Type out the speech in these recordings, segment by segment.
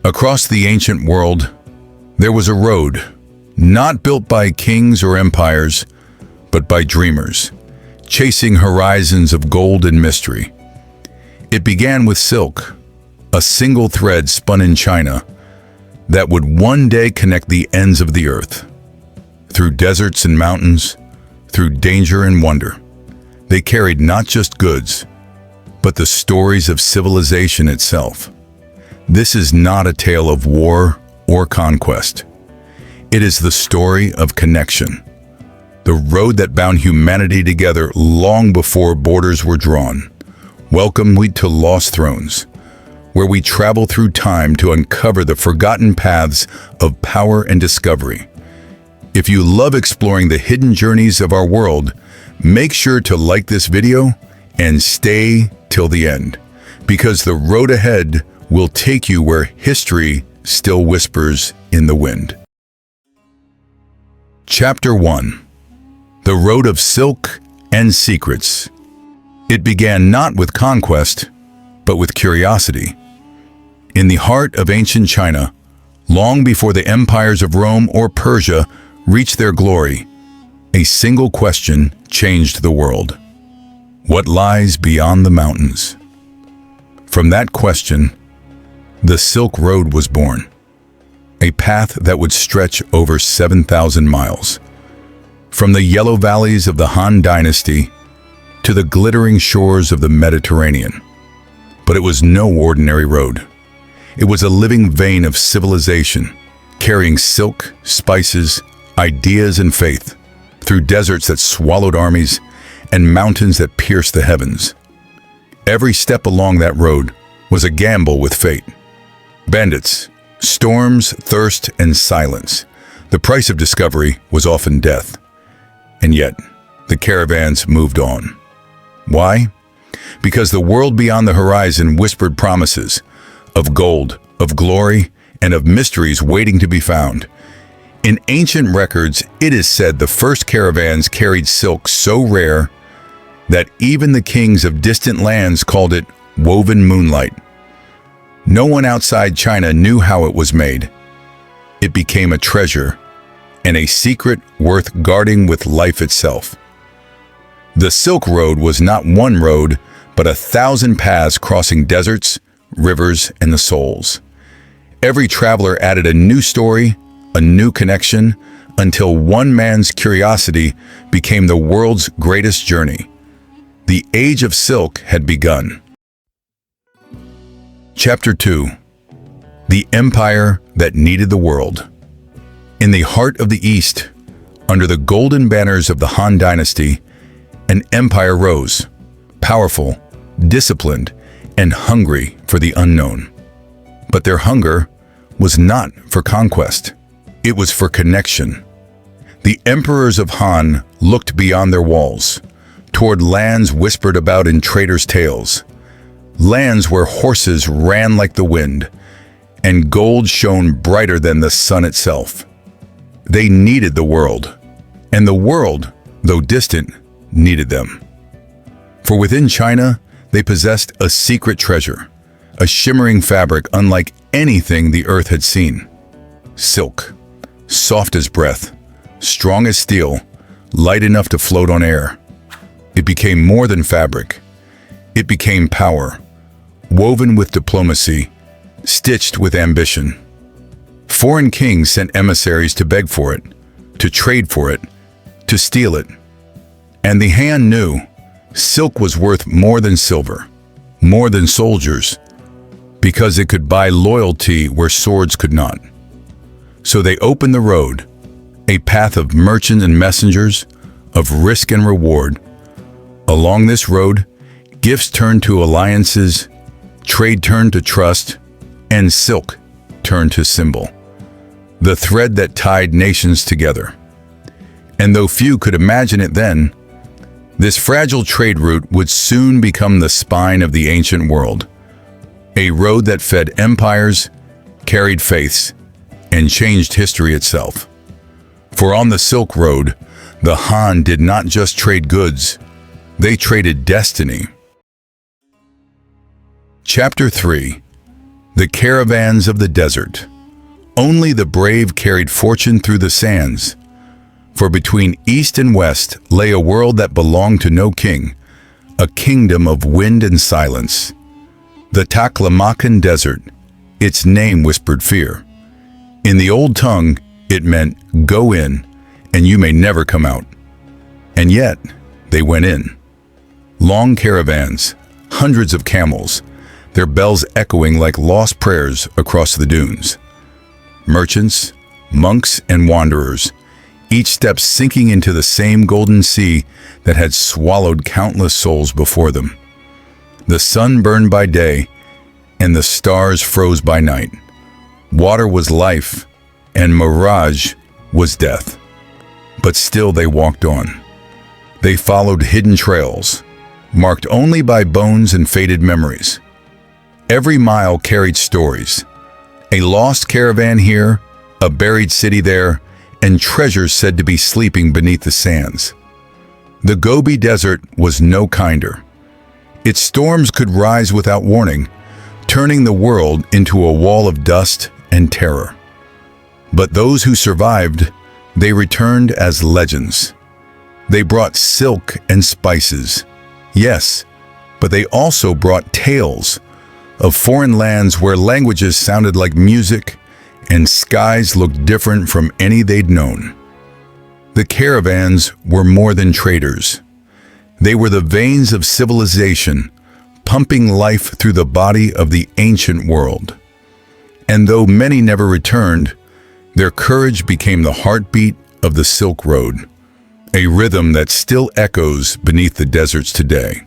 Across the ancient world, there was a road, not built by kings or empires, but by dreamers, chasing horizons of gold and mystery. It began with silk, a single thread spun in China that would one day connect the ends of the earth. Through deserts and mountains, through danger and wonder, they carried not just goods, but the stories of civilization itself. This is not a tale of war or conquest. It is the story of connection, the road that bound humanity together long before borders were drawn. Welcome to Lost Thrones, where we travel through time to uncover the forgotten paths of power and discovery. If you love exploring the hidden journeys of our world, make sure to like this video and stay till the end, because the road ahead will take you where history still whispers in the wind. Chapter 1. The Road of Silk and Secrets. It began not with conquest, but with curiosity. In the heart of ancient China, long before the empires of Rome or Persia reached their glory, a single question changed the world. What lies beyond the mountains? From that question, the Silk Road was born, a path that would stretch over 7,000 miles. From the yellow valleys of the Han Dynasty to the glittering shores of the Mediterranean. But it was no ordinary road. It was a living vein of civilization, carrying silk, spices, ideas, and faith through deserts that swallowed armies and mountains that pierced the heavens. Every step along that road was a gamble with fate. Bandits, storms, thirst, and silence. The price of discovery was often death. And yet, the caravans moved on. Why? Because the world beyond the horizon whispered promises of gold, of glory, and of mysteries waiting to be found. In ancient records, it is said the first caravans carried silk so rare that even the kings of distant lands called it woven moonlight. No one outside China knew how it was made. It became a treasure and a secret worth guarding with life itself. The Silk Road was not one road, but 1,000 paths crossing deserts, rivers, and the souls. Every traveler added a new story, a new connection, until one man's curiosity became the world's greatest journey. The Age of Silk had begun. Chapter 2. The Empire that Needed the World. In the heart of the East, under the golden banners of the Han Dynasty, an empire rose, powerful, disciplined, and hungry for the unknown. But their hunger was not for conquest. It was for connection. The emperors of Han looked beyond their walls, toward lands whispered about in traders' tales, lands where horses ran like the wind, and gold shone brighter than the sun itself. They needed the world, and the world, though distant, needed them. For within China, they possessed a secret treasure, a shimmering fabric unlike anything the earth had seen. Silk, soft as breath, strong as steel, light enough to float on air. It became more than fabric. It became power, woven with diplomacy, stitched with ambition. Foreign kings sent emissaries to beg for it, to trade for it, to steal it. And the Han knew silk was worth more than silver, more than soldiers, because it could buy loyalty where swords could not. So they opened the road, a path of merchants and messengers, of risk and reward. Along this road, gifts turned to alliances, trade turned to trust, and silk turned to symbol, the thread that tied nations together. And though few could imagine it then, this fragile trade route would soon become the spine of the ancient world, a road that fed empires, carried faiths, and changed history itself. For on the Silk Road, the Han did not just trade goods, they traded destiny. Chapter 3. The caravans of the desert. Only the brave carried fortune through the sands. For between east and west lay a world that belonged to no king, a kingdom of wind and silence. The Taklamakan Desert, its name whispered fear. In the old tongue, it meant, go in, and you may never come out. And yet, they went in. Long caravans, hundreds of camels, their bells echoing like lost prayers across the dunes. Merchants, monks, and wanderers, each step sinking into the same golden sea that had swallowed countless souls before them. The sun burned by day, and the stars froze by night. Water was life, and mirage was death. But still they walked on. They followed hidden trails, marked only by bones and faded memories. Every mile carried stories. A lost caravan here, a buried city there, and treasures said to be sleeping beneath the sands. The Gobi Desert was no kinder. Its storms could rise without warning, turning the world into a wall of dust and terror. But those who survived, they returned as legends. They brought silk and spices, yes, but they also brought tales of foreign lands where languages sounded like music and skies looked different from any they'd known. The caravans were more than traders. They were the veins of civilization, pumping life through the body of the ancient world. And though many never returned, their courage became the heartbeat of the Silk Road, a rhythm that still echoes beneath the deserts today.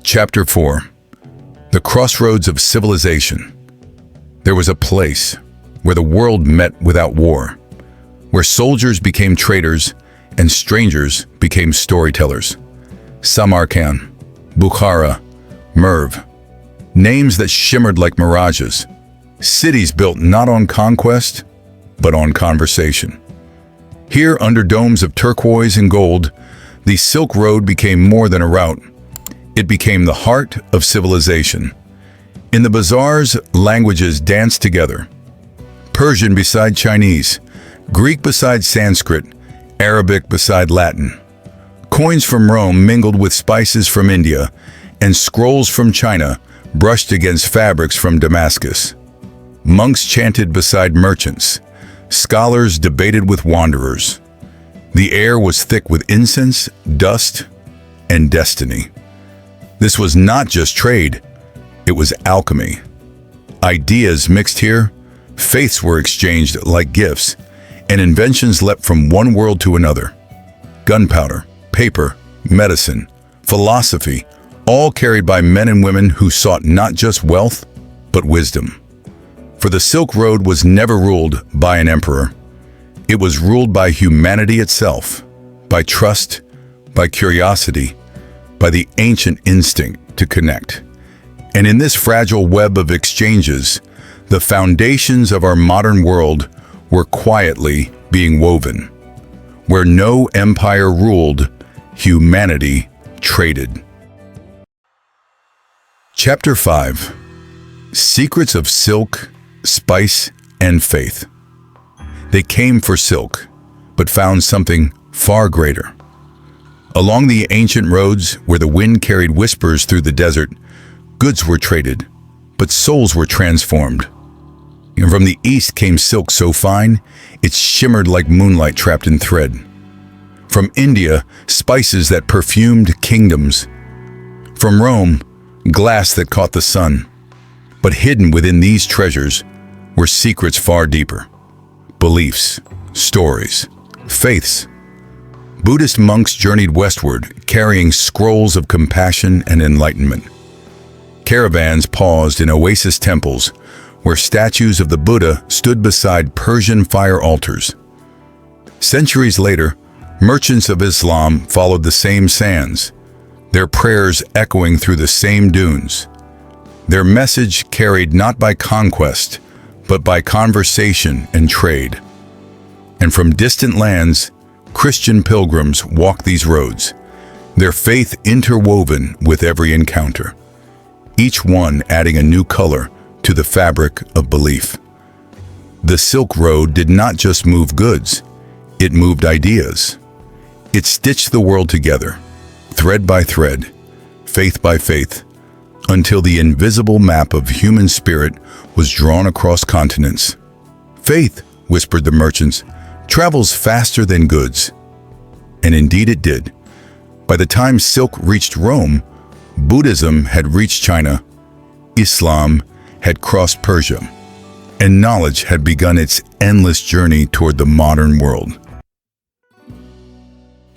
Chapter 4. The Crossroads of Civilization. There was a place where the world met without war, where soldiers became traders and strangers became storytellers. Samarkand, Bukhara, Merv, names that shimmered like mirages, cities built not on conquest, but on conversation. Here, under domes of turquoise and gold, the Silk Road became more than a route. It became the heart of civilization. In the bazaars, languages danced together. Persian beside Chinese, Greek beside Sanskrit, Arabic beside Latin. Coins from Rome mingled with spices from India, and scrolls from China brushed against fabrics from Damascus. Monks chanted beside merchants. Scholars debated with wanderers. The air was thick with incense, dust, and destiny. This was not just trade, it was alchemy. Ideas mixed here, faiths were exchanged like gifts, and inventions leapt from one world to another. Gunpowder, paper, medicine, philosophy, all carried by men and women who sought not just wealth, but wisdom. For the Silk Road was never ruled by an emperor. It was ruled by humanity itself, by trust, by curiosity, by the ancient instinct to connect. And in this fragile web of exchanges, the foundations of our modern world were quietly being woven. Where no empire ruled, humanity traded. Chapter 5. Secrets of Silk, Spice, and Faith. They came for silk, but found something far greater. Along the ancient roads, where the wind carried whispers through the desert, goods were traded, but souls were transformed. And from the east came silk so fine, it shimmered like moonlight trapped in thread. From India, spices that perfumed kingdoms. From Rome, glass that caught the sun. But hidden within these treasures were secrets far deeper. Beliefs, stories, faiths. Buddhist monks journeyed westward, carrying scrolls of compassion and enlightenment. Caravans paused in oasis temples, where statues of the Buddha stood beside Persian fire altars. Centuries later, merchants of Islam followed the same sands, their prayers echoing through the same dunes. Their message carried not by conquest, but by conversation and trade. And from distant lands, Christian pilgrims walked these roads, their faith interwoven with every encounter. each one adding a new color to the fabric of belief. The Silk Road did not just move goods, it moved ideas. It stitched the world together, thread by thread, faith by faith, until the invisible map of human spirit was drawn across continents. Faith, whispered the merchants, travels faster than goods. And indeed it did. By the time silk reached Rome, Buddhism had reached China, Islam had crossed Persia, and knowledge had begun its endless journey toward the modern world.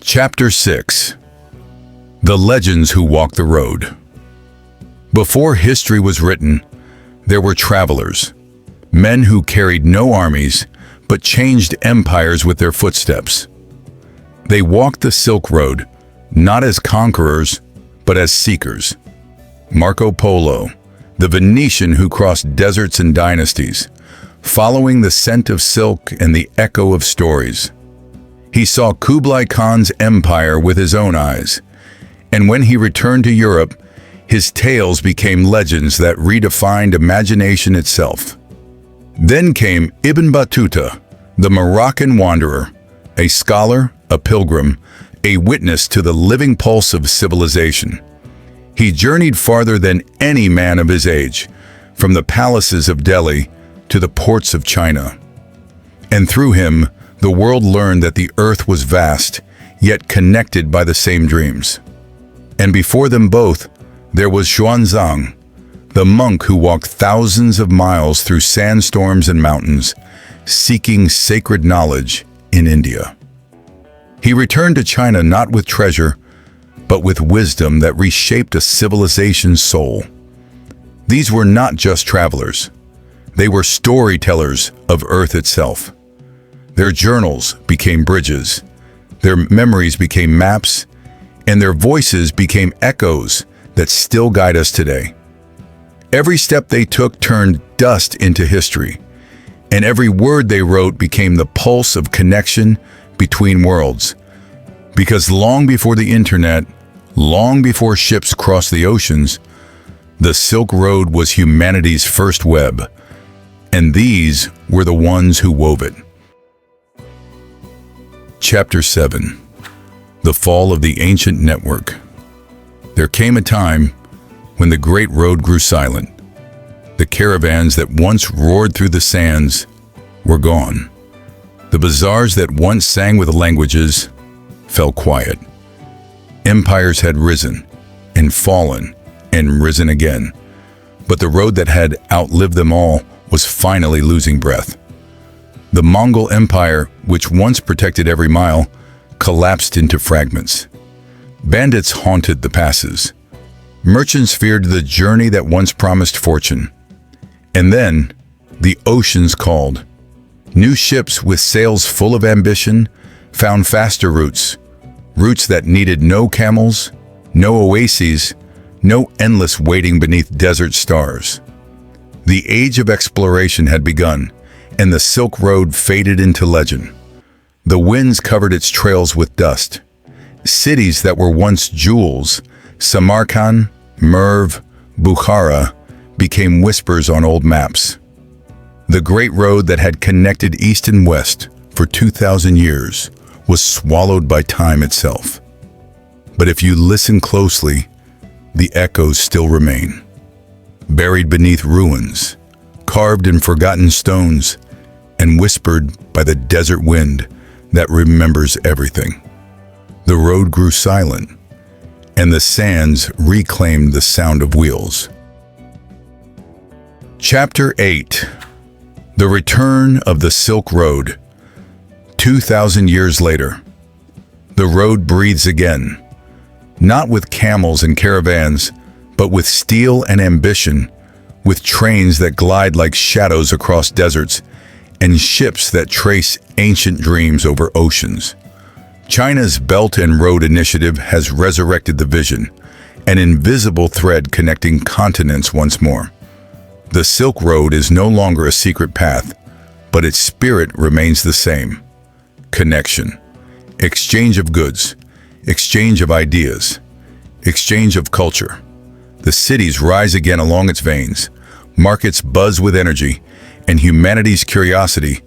Chapter 6. The Legends Who Walked the Road. Before history was written, there were travelers, men who carried no armies but changed empires with their footsteps. They walked the Silk Road, not as conquerors, but as seekers. Marco Polo, the Venetian who crossed deserts and dynasties, following the scent of silk and the echo of stories. He saw Kublai Khan's empire with his own eyes, and when he returned to Europe, his tales became legends that redefined imagination itself. Then came Ibn Battuta, the Moroccan wanderer, a scholar, a pilgrim, a witness to the living pulse of civilization. He journeyed farther than any man of his age, from the palaces of Delhi to the ports of China. And through him, the world learned that the earth was vast, yet connected by the same dreams. And before them both, there was Xuanzang, the monk who walked thousands of miles through sandstorms and mountains, seeking sacred knowledge in India. He returned to China not with treasure, but with wisdom that reshaped a civilization's soul. These were not just travelers. They were storytellers of Earth itself. Their journals became bridges, their memories became maps, and their voices became echoes that still guide us today. Every step they took turned dust into history, and every word they wrote became the pulse of connection between worlds. Because long before the internet, long before ships crossed the oceans, the Silk Road was humanity's first web, and these were the ones who wove it. Chapter 7. The Fall of the Ancient Network. There came a time when the Great Road grew silent. The caravans that once roared through the sands were gone. The bazaars that once sang with languages fell quiet. Empires had risen and fallen and risen again, but the road that had outlived them all was finally losing breath. The Mongol Empire, which once protected every mile, collapsed into fragments. Bandits haunted the passes. Merchants feared the journey that once promised fortune. And then, the oceans called. New ships with sails full of ambition found faster routes that needed no camels, no oases, no endless waiting beneath desert stars. The age of exploration had begun, and the Silk Road faded into legend. The winds covered its trails with dust. Cities that were once jewels, Samarkand, Merv, Bukhara, became whispers on old maps. The Great Road that had connected east and west for 2,000 years was swallowed by time itself. But if you listen closely, the echoes still remain. Buried beneath ruins, carved in forgotten stones, and whispered by the desert wind that remembers everything. The road grew silent, and the sands reclaimed the sound of wheels. Chapter 8. The Return of the Silk Road. 2,000 years later, the road breathes again, not with camels and caravans, but with steel and ambition, with trains that glide like shadows across deserts, and ships that trace ancient dreams over oceans. China's Belt and Road Initiative has resurrected the vision, an invisible thread connecting continents once more. The Silk Road is no longer a secret path, but its spirit remains the same. Connection, exchange of goods, exchange of ideas, exchange of culture. The cities rise again along its veins, markets buzz with energy, and humanity's curiosity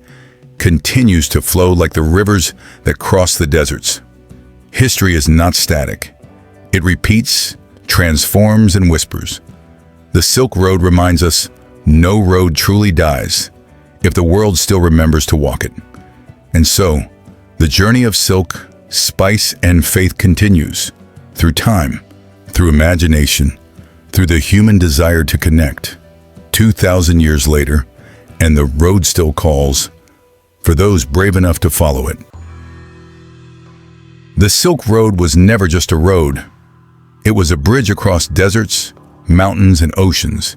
continues to flow like the rivers that cross the deserts. History is not static. It repeats, transforms, and whispers. The Silk Road reminds us no road truly dies if the world still remembers to walk it. And so, the journey of silk, spice, and faith continues through time, through imagination, through the human desire to connect. 2,000 years later, and the road still calls for those brave enough to follow it. The Silk Road was never just a road. It was a bridge across deserts, mountains, and oceans.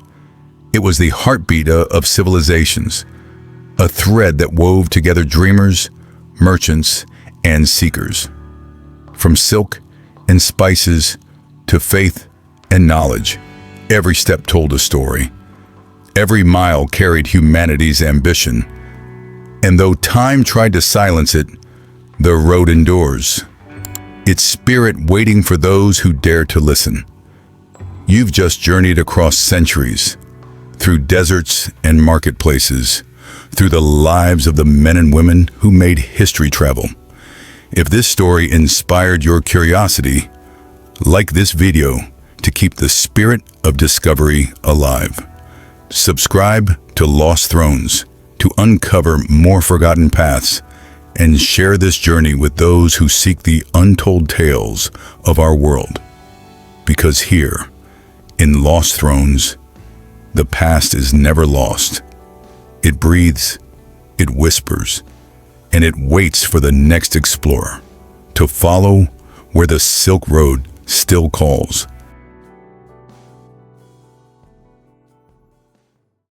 It was the heartbeat of civilizations, a thread that wove together dreamers, merchants, and seekers. From silk and spices to faith and knowledge, every step told a story. Every mile carried humanity's ambition. And though time tried to silence it, the road endures, its spirit waiting for those who dare to listen. You've just journeyed across centuries, through deserts and marketplaces, through the lives of the men and women who made history travel. If this story inspired your curiosity, like this video to keep the spirit of discovery alive. Subscribe to Lost Thrones to uncover more forgotten paths, and share this journey with those who seek the untold tales of our world. Because here, in Lost Thrones, the past is never lost. It breathes, it whispers, and it waits for the next explorer to follow where the Silk Road still calls.